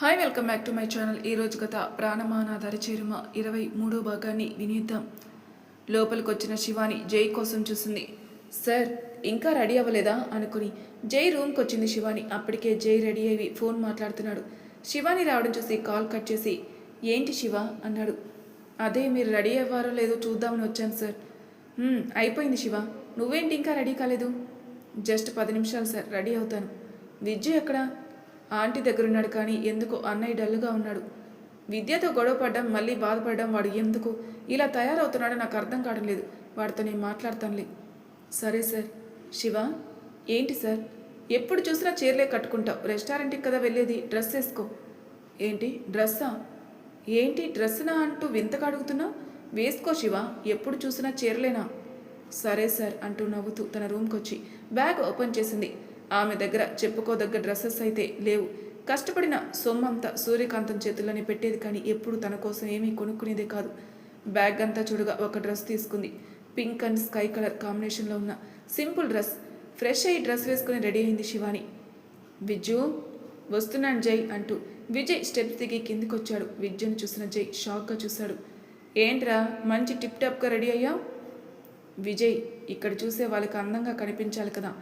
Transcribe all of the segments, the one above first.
Hi welcome back to my channel. ఈరోజు కథ ప్రాణమాన దరిచేరుమ 23వ భాగాన్ని వినిద్దాం. లోపలికి వచ్చిన శివాని జై కోసం చూసింది. సార్ ఇంకా రెడీ అవ్వలేదా అనుకుని జై రూమ్కి వచ్చింది శివాని. అప్పటికే జై రెడీ అయ్యి ఫోన్ మాట్లాడుతున్నాడు. శివాని రావడం చూసి కాల్ కట్ చేసి ఏంటి శివ అన్నాడు. అదే మీరు రెడీ అవ్వారో లేదో చూద్దామని వచ్చాను సార్. అయిపోయింది శివ, నువ్వేంటి ఇంకా రెడీ కాలేదు? జస్ట్ 10 నిమిషాలు సార్, రెడీ అవుతాను. విద్య ఎక్కడా? ఆంటీ దగ్గరున్నాడు, కానీ ఎందుకు అన్నయ్య డల్గా ఉన్నాడు. విద్యతో గొడవ పడ్డం మళ్ళీ బాధపడడం, వాడు ఎందుకు ఇలా తయారవుతున్నాడో నాకు అర్థం కావడం లేదు. వాడితో నేను మాట్లాడతానులే. సరే సార్. శివ ఏంటి సార్, ఎప్పుడు చూసినా చీరలే కట్టుకుంటావు, రెస్టారెంట్కి కదా వెళ్ళేది, డ్రెస్ వేసుకో. ఏంటి డ్రెస్సా? ఏంటి డ్రెస్సునా అంటూ వింతగా అడుగుతున్నావు? వేసుకో శివ, ఎప్పుడు చూసినా చీరలేనా? సరే సార్ అంటూ నవ్వుతూ తన రూమ్కి వచ్చి బ్యాగ్ ఓపెన్ చేసింది. ఆమె దగ్గర చెప్పుకోదగ్గ డ్రెస్సెస్ అయితే లేవు. కష్టపడిన సొమ్మంతా సూర్యకాంతం చేతుల్లోనే పెట్టేది, కానీ ఎప్పుడు తన కోసం ఏమీ కొనుక్కునేదే కాదు. బ్యాగ్ అంతా చూడగా ఒక డ్రెస్ తీసుకుంది. పింక్ అండ్ స్కై కలర్ కాంబినేషన్లో ఉన్న సింపుల్ డ్రెస్. ఫ్రెష్ అయ్యి డ్రెస్ వేసుకుని రెడీ అయింది శివాని. విజ్జు వస్తున్నాను జై అంటూ విజయ్ స్టెప్స్ దిగి కిందికి వచ్చాడు. విజ్జుని చూసిన జై షాక్గా చూశాడు. ఏంట్రా మంచి టిప్ టాప్గా రెడీ అయ్యావు? విజయ్, ఇక్కడ చూసే వాళ్ళకి అందంగా కనిపించాలి కదా.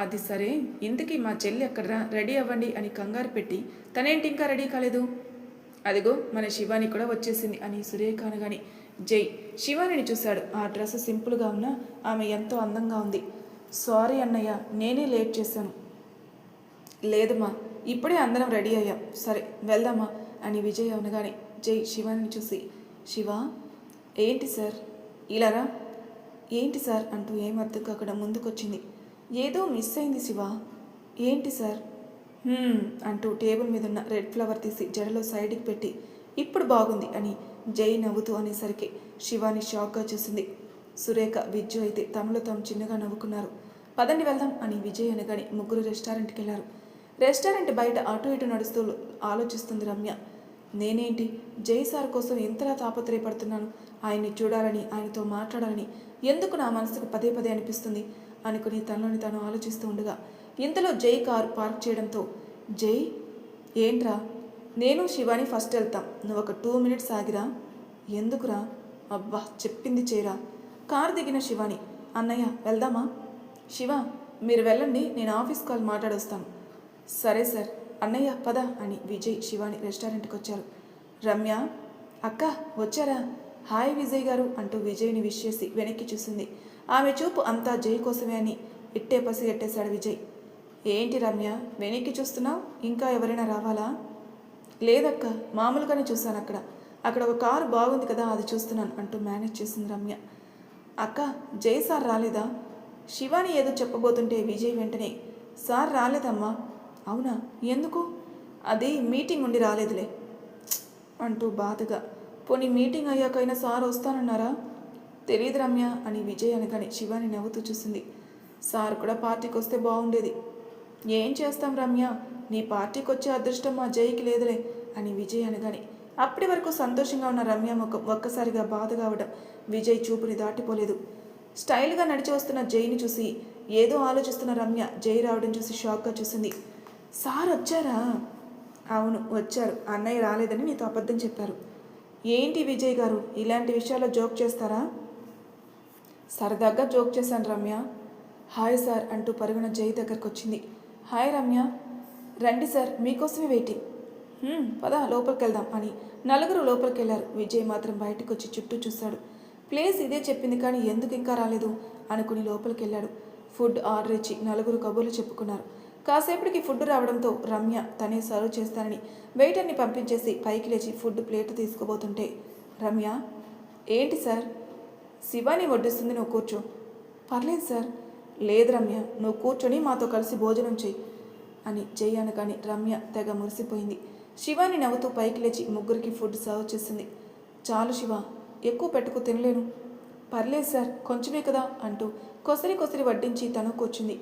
అది సరే, ఇంతకీ మా చెల్లి ఎక్కడరా, రెడీ అవ్వండి అని కంగారు పెట్టి తనేంటి ఇంకా రెడీ కాలేదు? అదిగో మన శివాని కూడా వచ్చేసింది అని సురేఖ అనగానే జై శివానిని చూశాడు. ఆ డ్రెస్ సింపుల్గా ఉన్నా ఆమె ఎంతో అందంగా ఉంది. సారీ అన్నయ్య, నేనే లేట్ చేశాను. లేదమ్మా, ఇప్పుడే అందరం రెడీ అయ్యాం, సరే వెళ్దామా అని విజయ్ అనగానే జై శివానిని చూసి శివ ఏంటి సార్ ఇలారా? ఏంటి సార్ అంటూ ఏమర్థం కాకుండా ముందుకొచ్చింది. ఏదో మిస్ అయింది శివ. ఏంటి సార్? అంటూ టేబుల్ మీద ఉన్న రెడ్ ఫ్లవర్ తీసి జడలో సైడ్కి పెట్టి ఇప్పుడు బాగుంది అని జై నవ్వుతూ అనేసరికి శివాని షాక్గా చూసింది. సురేఖ విజ్జు అయితే తమలో తాము చిన్నగా నవ్వుకున్నారు. పదండి వెళ్దాం అని విజయ్ అనగానే ముగ్గురు రెస్టారెంట్కి వెళ్ళారు. రెస్టారెంట్ బయట అటు ఇటు నడుస్తూ ఆలోచిస్తుంది రమ్య. నేనేంటి జై సార్ కోసం ఎంతలా తాపత్రయపడుతున్నాను, ఆయన్ని చూడాలని, ఆయనతో మాట్లాడాలని ఎందుకు నా మనసుకు పదే పదే అనిపిస్తుంది అనుకుని తనలోని తాను ఆలోచిస్తూ ఉండగా ఇంతలో జై కారు పార్క్ చేయడంతో జై ఏంట్రా, నేను శివాని ఫస్ట్ వెళ్తాం, నువ్వు ఒక 2 మినిట్స్ ఆగిరా. ఎందుకురా? అబ్బా చెప్పింది చేయరా. కారు దిగిన శివాని అన్నయ్య వెళ్దామా? శివ మీరు వెళ్ళండి, నేను ఆఫీస్ కాల్ మాట్లాడొస్తాను. సరే సార్ అన్నయ్య పద అని విజయ్ శివాని రెస్టారెంట్కి వచ్చారు. రమ్య అక్క వచ్చారా? హాయ్ విజయ్ గారు అంటూ విజయ్ని విష్ చేసి వెనక్కి చూసింది. ఆమె చూపు అంతా జై కోసమే అని ఇట్టే పసిగట్టేశాడు విజయ్. ఏంటి రమ్య వెనక్కి చూస్తున్నావు, ఇంకా ఎవరైనా రావాలా? లేదక్క, మామూలుగానే చూశాను, అక్కడ ఒక కారు బాగుంది కదా, అది చూస్తున్నాను అంటూ మేనేజ్ చేసింది రమ్య. అక్క జై సార్ రాలేదా? శివాని ఏదో చెప్పబోతుంటే విజయ్ వెంటనే సార్ రాలేదమ్మా. అవునా, ఎందుకు? అది మీటింగ్ ఉండి రాలేదులే అంటూ బాధగా. పోనీ మీటింగ్ అయ్యాకైనా సార్ వస్తానన్నారా? తెలియదు రమ్య అని విజయ్ అనగానే శివాని నవ్వుతూ చూసింది. సార్ కూడా పార్టీకి వస్తే బాగుండేది. ఏం చేస్తాం రమ్య, నీ పార్టీకి వచ్చే అదృష్టం మా జైకి లేదులే అని విజయ్ అనగానే అప్పటి వరకు సంతోషంగా ఉన్న రమ్య ముఖం ఒక్కసారిగా బాధ కావడం విజయ్ చూపుని దాటిపోలేదు. స్టైల్గా నడిచి వస్తున్న జైని చూసి ఏదో ఆలోచిస్తున్న రమ్య జై రావడం చూసి షాక్గా చూసింది. సార్ వచ్చారా? అవును వచ్చారు, అన్నయ్య రాలేదని నీతో అబద్ధం చెప్పారు. ఏంటి విజయ్ గారు ఇలాంటి విషయాల్లో జోక్ చేస్తారా? సరదాగా జోక్ చేశాను రమ్య. హాయ్ సార్ అంటూ పరుగున జై దగ్గరకు వచ్చింది. హాయ్ రమ్య. రండి సార్, మీకోసమే వెయిటింగ్. పద లోపలికి వెళ్దాం అని నలుగురు లోపలికి వెళ్ళారు. విజయ్ మాత్రం బయటకు వచ్చి చుట్టూ చూశాడు. ప్లేస్ ఇదే చెప్పింది, కానీ ఎందుకు ఇంకా రాలేదు అనుకుని లోపలికి వెళ్ళాడు. ఫుడ్ ఆర్డర్ ఇచ్చి నలుగురు కబుర్లు చెప్పుకున్నారు. కాసేపటికి ఫుడ్ రావడంతో రమ్య తనే సర్వ్ చేస్తానని వెయిటర్ని పంపించేసి పైకి లేచి ఫుడ్ ప్లేట్ తీసుకోబోతుంటే రమ్య ఏంటి సార్? శివాని వడ్డిస్తుంది, నువ్వు కూర్చో. పర్లేదు సార్. లేదు రమ్య, నువ్వు కూర్చొని మాతో కలిసి భోజనం చెయ్యి అని జై అనగానే రమ్య తెగ మురిసిపోయింది. శివాని నవ్వుతూ పైకి లేచి ముగ్గురికి ఫుడ్ సర్వ్ చేసింది. చాలు శివ, ఎక్కువ పెట్టుకు తినలేను. పర్లేదు సార్, కొంచెమే కదా అంటూ కొసరి వడ్డించి తను కూర్చుంది.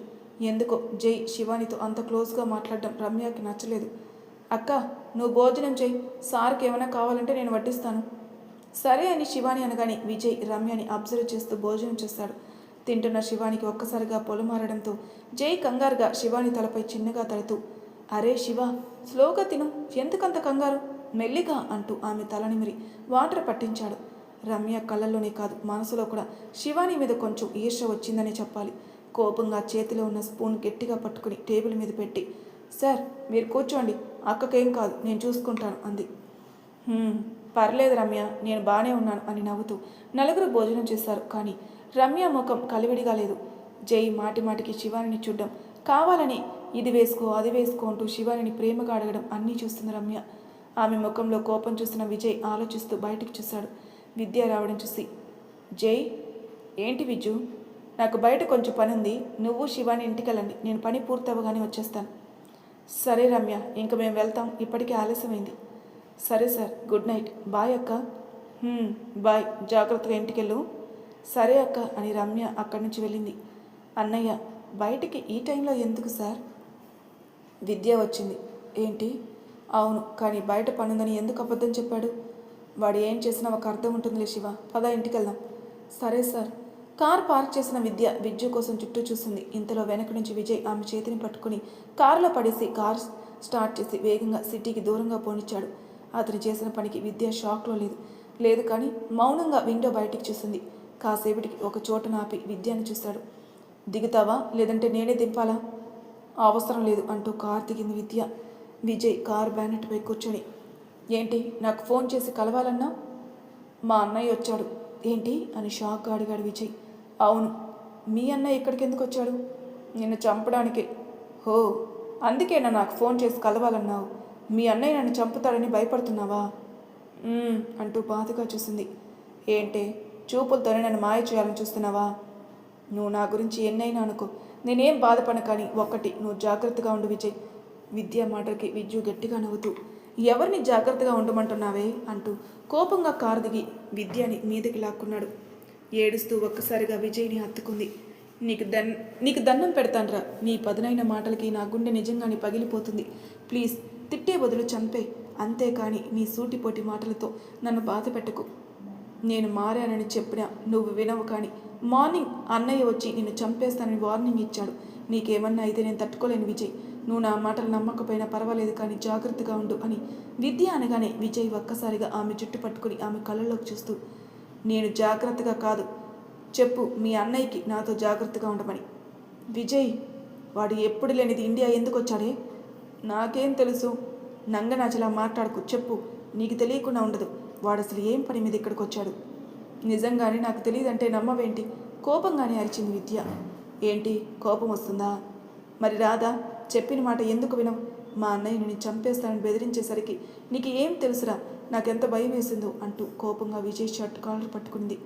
ఎందుకో జై శివానితో అంత క్లోజ్గా మాట్లాడడం రమ్యకి నచ్చలేదు. అక్క నువ్వు భోజనం చెయ్యి, సార్కి ఏమైనా కావాలంటే నేను వడ్డిస్తాను. సరే అని శివాని అనగానే విజయ్ రమ్యని అబ్జర్వ్ చేస్తూ భోజనం చేస్తాడు. తింటున్న శివానికి ఒక్కసారిగా పొలమారడంతో జై కంగారుగా శివాని తలపై చిన్నగా తడుతూ అరే శివ, స్లోగా తిను, ఎందుకంత కంగారు, మెల్లిగా అంటూ ఆమె తలనిమిరి వాటర్ పట్టించాడు. రమ్య కళ్ళల్లోనే కాదు మనసులో కూడా శివాని మీద కొంచెం ఈర్ష్య వచ్చిందని చెప్పాలి. కోపంగా చేతిలో ఉన్న స్పూన్ గట్టిగా పట్టుకుని టేబుల్ మీద పెట్టి, సార్ మీరు కూర్చోండి, అక్కకేం కాదు, నేను చూసుకుంటాను అంది. పర్లేదు రమ్య, నేను బాగానే ఉన్నాను అని నవ్వుతూ నలుగురు భోజనం చేశారు. కానీ రమ్య ముఖం కలివిడిగా లేదు. జై మాటి మాటికి శివానిని చూడ్డం, కావాలని ఇది వేసుకో అది వేసుకో అంటూ శివానిని ప్రేమగా అడగడం అన్నీ చూస్తుంది రమ్య. ఆమె ముఖంలో కోపం చూసిన విజయ్ ఆలోచిస్తూ బయటికి చూశాడు. విద్య రావడం చూసి, జై ఏంటి విజ్జు, నాకు బయట కొంచెం పని ఉంది, నువ్వు శివాని ఇంటికి వెళ్ళండి, నేను పని పూర్తవగానే వచ్చేస్తాను. సరే రమ్య, ఇంక మేము వెళ్తాం, ఇప్పటికే ఆలస్యమైంది. సరే సార్, గుడ్ నైట్, బాయ్ అక్క. బాయ్, జాగ్రత్తగా ఇంటికెళ్ళు. సరే అక్క అని రమ్య అక్కడి నుంచి వెళ్ళింది. అన్నయ్య బయటికి ఈ టైంలో ఎందుకు సార్? విద్య వచ్చింది. ఏంటి? అవును, కానీ బయట పనుందని ఎందుకు అబద్ధం చెప్పాడు? వాడు ఏం చేసినా ఒక అర్థం ఉంటుందిలే శివ, పద ఇంటికి వెళ్దాం. సరే సార్. కార్ పార్క్ చేసిన విద్య విద్య కోసం చుట్టూ చూస్తుంది. ఇంతలో వెనక నుంచి విజయ్ ఆమె చేతిని పట్టుకుని కారులో పడేసి కార్ స్టార్ట్ చేసి వేగంగా సిటీకి దూరంగా పోనిచ్చాడు. అతను చేసిన పనికి విద్య షాక్లో లేదు కానీ మౌనంగా విండో బయటికి చూసింది. కాసేపటికి ఒక చోట ఆపి విద్యను చూశాడు. దిగుతావా లేదంటే నేనే దింపాలా? అవసరం లేదు అంటూ కార్ దిగింది విద్య. విజయ్ కార్ బ్యానెట్పై కూర్చొని, ఏంటి నాకు ఫోన్ చేసి కలవాలన్నా? మా అన్నయ్య వచ్చాడు. ఏంటి అని షాక్గా అడిగాడు విజయ్. అవును. మీ అన్నయ్య ఇక్కడికి ఎందుకు వచ్చాడు? నిన్ను చంపడానికి. హో, అందుకేనా నాకు ఫోన్ చేసి కలవాలన్నావు? మీ అన్నయ్య నన్ను చంపుతాడని భయపడుతున్నావా? అంటూ బాధగా చూసింది. ఏంటి, చూపులతోనే నన్ను మాయ చేయాలని చూస్తున్నావా? నువ్వు నా గురించి ఎన్నైనా అనుకో, నేనేం బాధపడను, కానీ ఒక్కటి, నువ్వు జాగ్రత్తగా ఉండు విజయ్. విద్య మాటలకి విజ్జు గట్టిగా నవ్వుతూ, ఎవరిని జాగ్రత్తగా ఉండమంటున్నావే అంటూ కోపంగా కారు దిగి విద్యని మీదకి లాక్కున్నాడు. ఏడుస్తూ ఒక్కసారిగా విజయ్ని హత్తుకుంది. నీకు దండం పెడతాన్రా, నీ పదునైన మాటలకి నా గుండె నిజంగానే పగిలిపోతుంది. ప్లీజ్ తిట్టే బదులు చంపే, అంతేకాని నీ సూటిపోటి మాటలతో నన్ను బాధ పెట్టకు. నేను మారానని చెప్పినా నువ్వు వినవు. కానీ మార్నింగ్ అన్నయ్య వచ్చి నిన్ను చంపేస్తానని వార్నింగ్ ఇచ్చాడు. నీకేమన్నా అయితే నేను తట్టుకోలేను విజయ్. నువ్వు నా మాటలు నమ్మకపోయినా పర్వాలేదు, కానీ జాగ్రత్తగా ఉండు అని విద్య అనగానే విజయ్ ఒక్కసారిగా ఆమె జుట్టు పట్టుకుని ఆమె కళ్ళలోకి చూస్తూ, నేను జాగ్రత్తగా కాదు, చెప్పు మీ అన్నయ్యకి నాతో జాగ్రత్తగా ఉండమని. విజయ్, వాడు ఎప్పుడు లేనిది ఇండియా ఎందుకు వచ్చాడే? నాకేం తెలుసు, నంగనాచలా మాట్లాడుకు, చెప్పు. నీకు తెలియకుండా ఉండదు, వాడు అసలు ఏం పని మీద ఇక్కడికి వచ్చాడు? నిజంగానే నాకు తెలియదంటే నమ్మవేంటి? కోపంగానే అరిచింది విద్య. ఏంటి, కోపం వస్తుందా? మరి రాదా? చెప్పిన మాట ఎందుకు వినవు? మా అన్నయ్య నేను చంపేస్తానని బెదిరించేసరికి నీకు ఏం తెలుసురా, నాకెంత భయం వేసిందో అంటూ కోపంగా విజయ్ షర్ట్ కాలర్ పట్టుకుంది.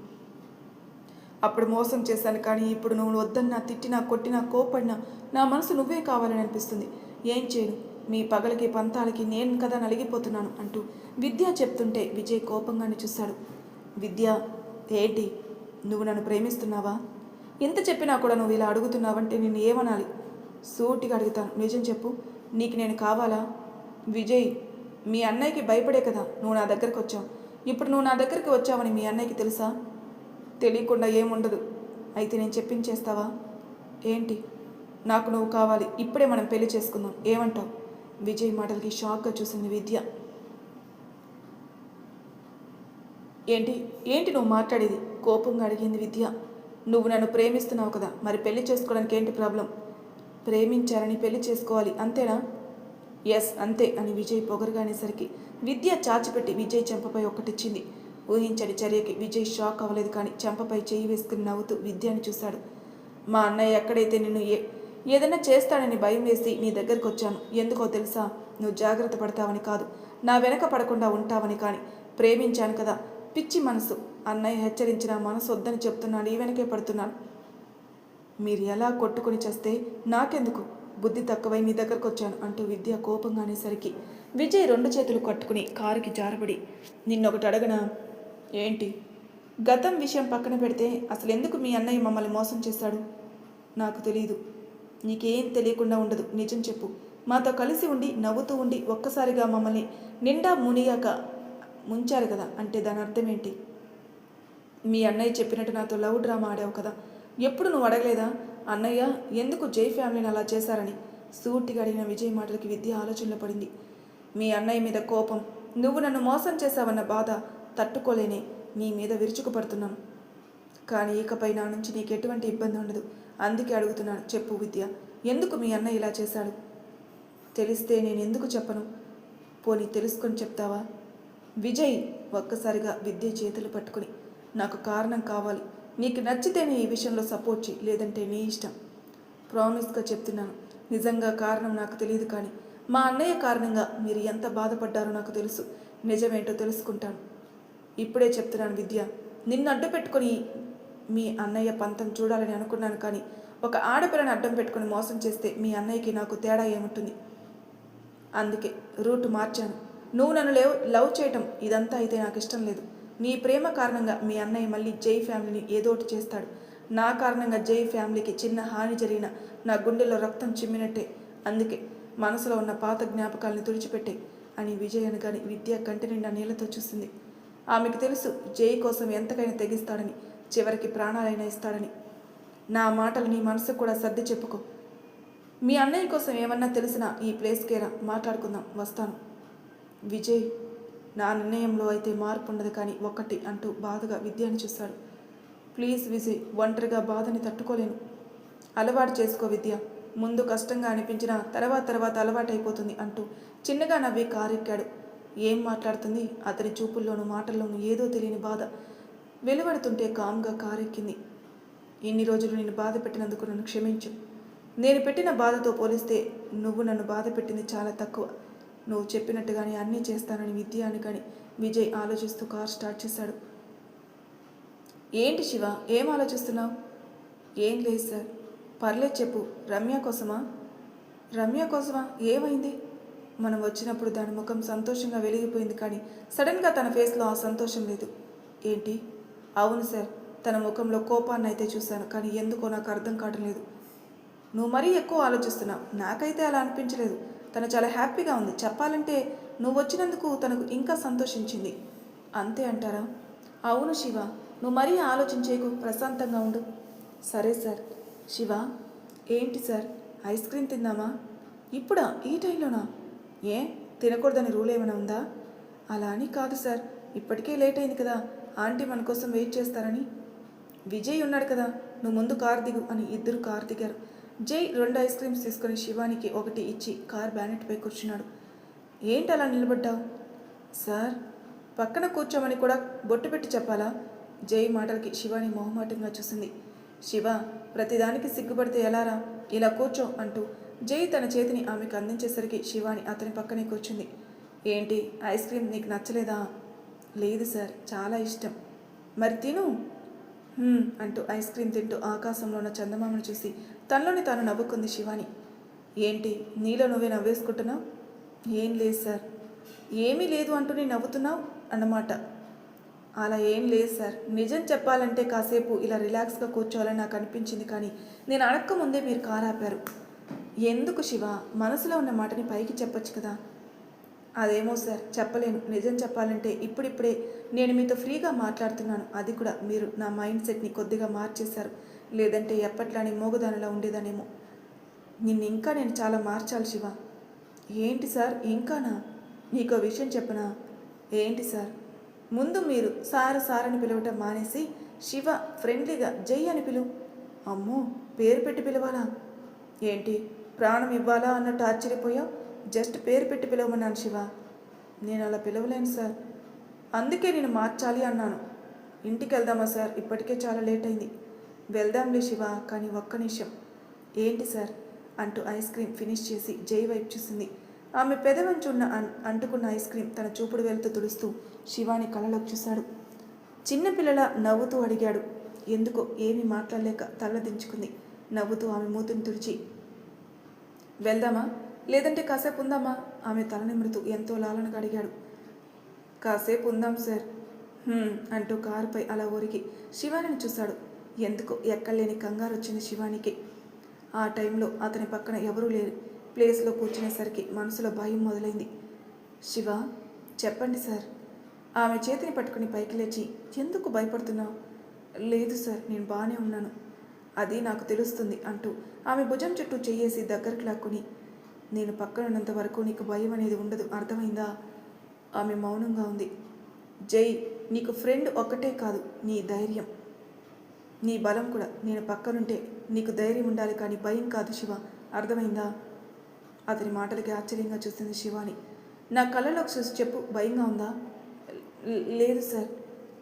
అప్పుడు మోసం చేశాను, కానీ ఇప్పుడు నువ్వు వద్దన్నా, తిట్టినా, కొట్టినా, కోపడినా నా మనసు నువ్వే కావాలని అనిపిస్తుంది. ఏం చేయను, మీ పగలకి పంతాలకి నేను కదా నలిగిపోతున్నాను అంటూ విద్య చెప్తుంటే విజయ్ కోపంగానే చూశాడు. విద్య, ఏంటి, నువ్వు నన్ను ప్రేమిస్తున్నావా? ఎంత చెప్పినా కూడా నువ్వు ఇలా అడుగుతున్నావంటే నిన్ను ఏమనాలి? సూటిగా అడుగుతాను, నిజం చెప్పు, నీకు నేను కావాలా? విజయ్, మీ అన్నయ్యకి భయపడే కదా నువ్వు నా దగ్గరకు వచ్చావు. ఇప్పుడు నువ్వు నా దగ్గరికి వచ్చావని మీ అన్నయ్యకి తెలుసా? తెలియకుండా ఏముండదు. అయితే నేను చెప్పింది చేస్తావా? ఏంటి? నాకు నువ్వు కావాలి, ఇప్పుడే మనం పెళ్లి చేసుకుందాం, ఏమంటావు? విజయ్ మాటలకి షాక్గా చూసింది విద్య. ఏంటి ఏంటి నువ్వు మాట్లాడేది? కోపంగా అడిగింది విద్య. నువ్వు నన్ను ప్రేమిస్తున్నావు కదా, మరి పెళ్లి చేసుకోవడానికి ఏంటి ప్రాబ్లం? ప్రేమించారని పెళ్లి చేసుకోవాలి, అంతేనా? ఎస్, అంతే అని విజయ్ పొగరుగా అనేసరికి విద్య చాచిపెట్టి విజయ్ చెంపపై ఒక్కటిచ్చింది. ఊహించని చర్యకి విజయ్ షాక్ అవ్వలేదు, కానీ చెంపపై చేయి వేసుకుని నవ్వుతూ విద్యని చూశాడు. మా అన్నయ్య ఎక్కడైతే నిన్ను ఏదైనా చేస్తానని భయం వేసి నీ దగ్గరకు వచ్చాను. ఎందుకో తెలుసా? నువ్వు జాగ్రత్త పడతావని కాదు, నా వెనక పడకుండా ఉంటావని. కానీ ప్రేమించాను కదా, పిచ్చి మనసు. అన్నయ్య హెచ్చరించిన మనసు వద్దని చెప్తున్నాను, ఈ వెనకే పడుతున్నాను. మీరు ఎలా కొట్టుకుని చేస్తే నాకెందుకు? బుద్ధి తక్కువై నీ దగ్గరకు వచ్చాను అంటూ విద్య కోపంగా అనేసరికి విజయ్ రెండు చేతులు కట్టుకుని కారుకి జారబడి, నిన్నొకటి అడగనా? ఏంటి? గతం విషయం పక్కన పెడితే అసలు ఎందుకు మీ అన్నయ్య మమ్మల్ని మోసం చేశాడు? నాకు తెలియదు. నీకేం తెలియకుండా ఉండదు, నిజం చెప్పు. మాతో కలిసి ఉండి నవ్వుతూ ఉండి ఒక్కసారిగా మమ్మల్ని నిండా మునిగాక ముంచారు కదా, అంటే దాని అర్థం ఏంటి? మీ అన్నయ్య చెప్పినట్టు నాతో లవ్ డ్రామా ఆడావు కదా, ఎప్పుడు నువ్వు అడగలేదా అన్నయ్య ఎందుకు జై ఫ్యామిలీని అలా చేశారని? సూటిగా అడిగిన విజయ్ మాటలకి విద్య ఆలోచనలో పడింది. మీ అన్నయ్య మీద కోపం, నువ్వు నన్ను మోసం చేశావన్న బాధ తట్టుకోలేనే నీ మీద విరుచుకుపడుతున్నాను. కానీ ఇకపై నా నుంచి నీకు ఎటువంటి ఇబ్బంది ఉండదు. అందుకే అడుగుతున్నాను, చెప్పు విద్య, ఎందుకు మీ అన్నయ్య ఇలా చేశాడు? తెలిస్తే నేను ఎందుకు చెప్పను? పోనీ తెలుసుకొని చెప్తావా? విజయ్ ఒక్కసారిగా విద్య చేతులు పట్టుకుని, నాకు కారణం కావాలి, నీకు నచ్చితేనే ఈ విషయంలో సపోర్ట్ చేయి, లేదంటే నీ ఇష్టం. ప్రామిస్గా చెప్తున్నాను, నిజంగా కారణం నాకు తెలియదు, కానీ మా అన్నయ్య కారణంగా మీరు ఎంత బాధపడ్డారో నాకు తెలుసు. నిజమేంటో తెలుసుకుంటాను. ఇప్పుడే చెప్తున్నాను విద్య, నిన్ను అడ్డు పెట్టుకొని మీ అన్నయ్య పంతం చూడాలని అనుకున్నాను, కానీ ఒక ఆడపిల్లని అడ్డం పెట్టుకుని మోసం చేస్తే మీ అన్నయ్యకి నాకు తేడా ఏముంటుంది? అందుకే రూట్ మార్చాను. నువ్వు నన్ను లవ్ చేయటం ఇదంతా అయితే నాకు ఇష్టం లేదు. నీ ప్రేమ కారణంగా మీ అన్నయ్య మళ్ళీ జై ఫ్యామిలీని ఏదోటి చేస్తాడు. నా కారణంగా జై ఫ్యామిలీకి చిన్న హాని జరిగిన నా గుండెల్లో రక్తం చిమ్మినట్టే. అందుకే మనసులో ఉన్న పాత జ్ఞాపకాలని తుడిచిపెట్టే అని విజయ్ అనగానే విద్య కంటి నిండా నీళ్లతో చూసింది. ఆమెకు తెలుసు జై కోసం ఎంతకైనా తెగిస్తాడని, చివరికి ప్రాణాలైనా ఇస్తాడని. నా మాటలు నీ మనసుకు కూడా సర్ది చెప్పుకో. మీ అన్నయ్య కోసం ఏమన్నా తెలిసినా ఈ ప్లేస్కేరా, మాట్లాడుకుందాం, వస్తాను. విజయ్, నా నిర్ణయంలో అయితే మార్పు ఉండదు, కానీ ఒక్కటి అంటూ బాధగా విద్యని చూశాడు. ప్లీజ్ విజయ్, ఒంటరిగా బాధని తట్టుకోలేను. అలవాటు చేసుకో విద్య, ముందు కష్టంగా అనిపించినా తర్వాత అలవాటైపోతుంది అంటూ చిన్నగా నవ్వి కారెక్కాడు. ఏం మాట్లాడుతుంది? అతని చూపుల్లోనూ మాటల్లోనూ ఏదో తెలియని బాధ వెలువడుతుంటే కామ్గా కారెక్కింది. ఇన్ని రోజులు నేను బాధ పెట్టినందుకు నన్ను క్షమించు. నేను పెట్టిన బాధతో పోలిస్తే నువ్వు నన్ను బాధ పెట్టింది చాలా తక్కువ. నువ్వు చెప్పినట్టుగానే అన్నీ చేస్తానని విద్య అని. కానీ విజయ్ ఆలోచిస్తూ కార్ స్టార్ట్ చేశాడు. ఏంటి శివ, ఏం ఆలోచిస్తున్నావు? ఏం లేదు సార్. పర్లేదు చెప్పు. రమ్య కోసమా? రమ్య కోసమా? ఏమైంది? మనం వచ్చినప్పుడు దాని ముఖం సంతోషంగా వెలిగిపోయింది, కానీ సడన్గా తన ఫేస్లో ఆ సంతోషం లేదు. ఏంటి? అవును సార్, తన ముఖంలో కోపాన్ని అయితే చూశాను, కానీ ఎందుకో నాకు అర్థం కావడం లేదు. నువ్వు మరీ ఎక్కువ ఆలోచిస్తున్నావు. నాకైతే అలా అనిపించలేదు. తను చాలా హ్యాపీగా ఉంది. చెప్పాలంటే నువ్వు వచ్చినందుకు తనకు ఇంకా సంతోషించింది. అంతే అంటారా? అవును శివ, నువ్వు మరీ ఆలోచించేకు, ప్రశాంతంగా ఉండు. సరే సార్. శివ, ఏంటి సార్, ఐస్ క్రీమ్ తిందామా? ఇప్పుడా? ఈ టైంలోనా? ఏ, తినకూడదని రూల్ ఏమైనా ఉందా? అలా అని కాదు సార్, ఇప్పటికే లేట్ అయింది కదా, ఆంటీ మన కోసం వెయిట్ చేస్తారని. విజయ్ ఉన్నాడు కదా, నువ్వు ముందు కార్ దిగు అని ఇద్దరు కార్ దిగారు. జై 2 ఐస్ క్రీమ్స్ తీసుకొని శివానికి ఒకటి ఇచ్చి కార్ బ్యానెట్పై కూర్చున్నాడు. ఏంటి అలా నిలబడ్డావు? సార్, పక్కన కూర్చోమని కూడా బొట్టు పెట్టి చెప్పాలా? జై మాటలకి శివాని మొహమాటంగా చూసింది. శివ, ప్రతిదానికి సిగ్గుపడితే ఎలారా? ఇలా కూర్చో అంటూ జై తన చేతిని ఆమెకు అందించేసరికి శివాని అతని పక్కనే కూర్చుంది. ఏంటి, ఐస్ క్రీమ్ నీకు నచ్చలేదా? లేదు సార్, చాలా ఇష్టం. మరి తిను అంటూ ఐస్ క్రీమ్ తింటూ ఆకాశంలో ఉన్న చందమామను చూసి తనలోని తాను నవ్వుకుంది శివాని. ఏంటి, నీలో నువ్వే నవ్వేసుకుంటున్నావు? ఏం లేదు సార్. ఏమీ లేదు అంటూ నీ నవ్వుతున్నావు అన్నమాట. అలా ఏం లేదు సార్, నిజం చెప్పాలంటే కాసేపు ఇలా రిలాక్స్గా కూర్చోవాలని నాకు అనిపించింది, కానీ నేను అడక్క ముందే మీరు కారు ఆపారు. ఎందుకు శివ, మనసులో ఉన్న మాటని పైకి చెప్పొచ్చు కదా? అదేమో సార్, చెప్పలేను. నిజం చెప్పాలంటే ఇప్పుడిప్పుడే నేను మీతో ఫ్రీగా మాట్లాడుతున్నాను. అది కూడా మీరు నా మైండ్ సెట్ని కొద్దిగా మార్చేశారు. లేదంటే ఎప్పట్లానే మోగుదానిలా ఉండేదానేమో. నిన్ను ఇంకా నేను చాలా మార్చాలి శివ. ఏంటి సార్, ఇంకానా? నీకో విషయం చెప్పనా? ఏంటి సార్? ముందు మీరు సార్ అని పిలవటం మానేసి శివ ఫ్రెండ్లీగా జై అని పిలువు. అమ్మో, పేరు పెట్టి పిలవాలా? ఏంటి, ప్రాణం ఇవ్వాలా అన్నట్టు ఆశ్చర్యపోయావు? జస్ట్ పేరు పెట్టి పిలవమన్నాను శివ. నేను అలా పిలవలేను సార్, అందుకే నేను మార్చాలి అన్నాను. ఇంటికి వెళ్దామా సార్? ఇప్పటికే చాలా లేట్ అయింది. వెళ్దాంలే శివ, కానీ ఒక్క నిమిషం. ఏంటి సార్ అంటూ ఐస్ క్రీమ్ ఫినిష్ చేసి జై వైపు చూసింది. ఆమె పెదవంచున్న అంటుకున్న ఐస్ క్రీమ్ తన చూపుడు వెళ్తూ తుడుస్తూ శివాని కళ్ళలోకి చూశాడు. చిన్నపిల్లల నవ్వుతూ అడిగాడు. ఎందుకో ఏమీ మాట్లాడలేక తలదించుకుంది. నవ్వుతూ ఆమె మూతిని తుడిచి, వెళ్దామా లేదంటే కాసేపు ఉందామా? ఆమె తల నిమురుతూ ఎంతో లాలనగా అడిగాడు. కాసేపు ఉందాం సార్ అంటూ కారుపై అలా ఊరికి శివానిని చూశాడు. ఎందుకో ఎక్కలేని కంగారు వచ్చింది శివానికి. ఆ టైంలో అతని పక్కన ఎవరూ లేరు. ప్లేస్లో కూర్చునేసరికి మనసులో భయం మొదలైంది. శివ, చెప్పండి సార్. ఆమె చేతిని పట్టుకుని పైకి లేచి, ఎందుకు భయపడుతున్నావు? లేదు సార్, నేను బాగానే ఉన్నాను. అది నాకు తెలుస్తుంది అంటూ ఆమె భుజం చుట్టూ చెయ్యేసి దగ్గరికి లాక్కుని, నేను పక్కనున్నంత వరకు నీకు భయం అనేది ఉండదు, అర్థమైందా? ఆమె మౌనంగా ఉంది. జై, నీకు ఫ్రెండ్ ఒక్కటే కాదు, నీ ధైర్యం, నీ బలం కూడా. నేను పక్కనుంటే నీకు ధైర్యం ఉండాలి, కానీ భయం కాదు శివ, అర్థమైందా? అతని మాటలకి ఆశ్చర్యంగా చూస్తుంది శివాని. నా కళ్ళలోకి చూసి చెప్పు, భయంగా ఉందా? లేదు సార్.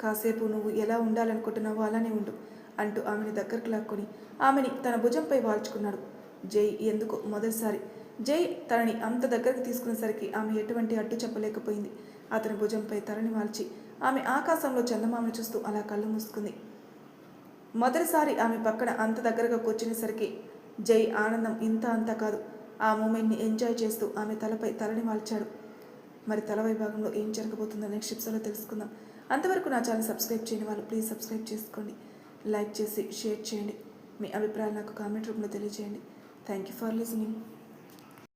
కాసేపు నువ్వు ఎలా ఉండాలనుకుంటున్నావో అలానే ఉండు అంటూ ఆమెని దగ్గరకు లాక్కొని ఆమెని తన భుజంపై వాల్చుకున్నాడు. జై ఎందుకో మొదటిసారి జై తనని అంత దగ్గరకు తీసుకునేసరికి ఆమె ఎటువంటి అడ్డు చెప్పలేకపోయింది. అతని భుజంపై తలని వాల్చి ఆమె ఆకాశంలో చందమామను చూస్తూ అలా కళ్ళు మూసుకుంది. మొదటిసారి ఆమె పక్కన అంత దగ్గరగా కూర్చునేసరికి జై ఆనందం ఇంత అంతా కాదు. ఆ మూమెంట్ని ఎంజాయ్ చేస్తూ ఆమె తలపై తలని వాల్చాడు. మరి తలవై భాగంలో ఏం జరగబోతుందో నెక్స్ట్ ఎపిసోడ్లో తెలుసుకుందాం. అంతవరకు నా ఛానల్ సబ్స్క్రైబ్ చేయని వాళ్ళు ప్లీజ్ సబ్స్క్రైబ్ చేసుకోండి, లైక్ చేసి షేర్ చేయండి, మీ అభిప్రాయాలు నాకు కామెంట్ రూపంలో తెలియజేయండి. Thank you for listening.